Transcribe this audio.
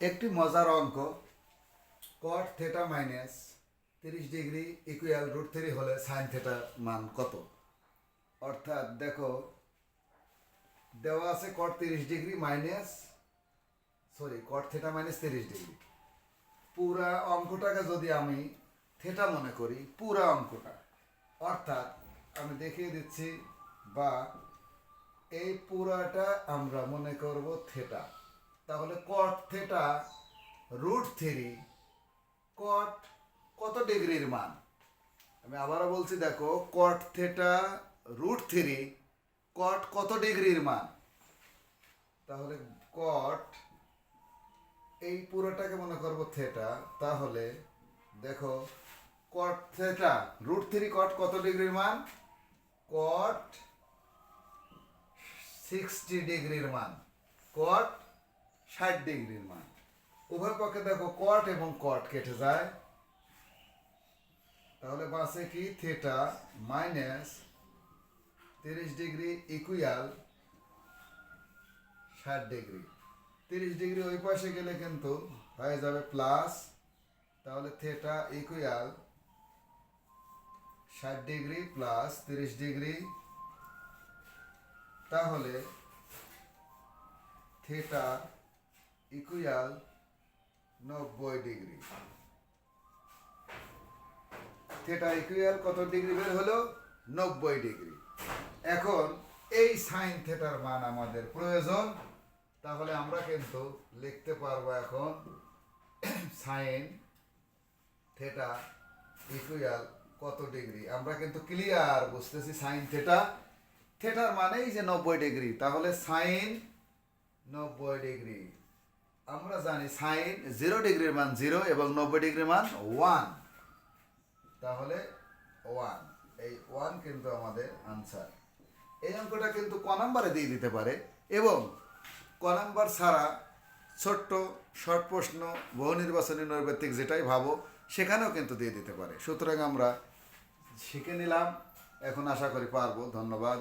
একটি মজার অঙ্ক কট থেটা মাইনাস 30 ডিগ্রি ইকুয়াল √3 হলে সাইন থেটার মান কত। অর্থাৎ দেখো দেওয়া আছে কট 30 ডিগ্রি কট থেটা মাইনাস 30 ডিগ্রি। পুরা অঙ্কটাকে যদি আমি থেটা মনে করি, পুরা অঙ্কটা অর্থাৎ আমি দেখিয়ে দিচ্ছি, বা এই পুরাটা আমরা মনে করব থেটা। তাহলে কট থেটা √3 কট কত ডিগ্রির মান। আমি আবারও বলছি, দেখো কট থেটা √3 কট কত ডিগ্রির মান। তাহলে কট এই পুরোটাকে মনে করব থেটা। তাহলে দেখো কট থেটা √3 কট কত ডিগ্রির মান, কট 60 ডিগ্রির মান, কট 60 ডিগ্রির মান। উভয় পক্ষে দেখো কট এবং কট কেটে যায়, তাহলে বাঁচে কি theta minus 30 degree equal 60 degree. 30 degree ওই পাশে গেলে কিন্তু হয়ে যাবে প্লাস, তাহলে theta equal 60 degree plus 30 degree. তাহলে theta equal 90 degree. Theta equal কত ডিগ্রি বের হলো, 90 ডিগ্রি। এখন এই সাইন থেটার মান আমাদের প্রয়োজন। তাহলে আমরা কিন্তু লিখতে পারবো এখন সাইন থেটা ইকুয়াল কত ডিগ্রি। আমরা কিন্তু ক্লিয়ার বুঝতেছি সাইন থেটা, থেটার মানেই যে 90 ডিগ্রি। তাহলে সাইন 90 ডিগ্রি, আমরা জানি সাইন 0 ডিগ্রির মান 0 এবং 90 ডিগ্রির মান 1। তাহলে 1, এই 1 কিন্তু আমাদের আনসার। এই অঙ্কটা কিন্তু ক নাম্বারে দিয়ে দিতে পারে, এবং ক নাম্বার ছাড়া ছোট্ট শর্ট প্রশ্ন, বহু নির্বাচনী নৈর্ব্যক্তিক যেটাই ভাবো সেখানেও কিন্তু দিয়ে দিতে পারে। সুতরাং আমরা শিখে নিলাম, এখন আশা করি পারবো। ধন্যবাদ।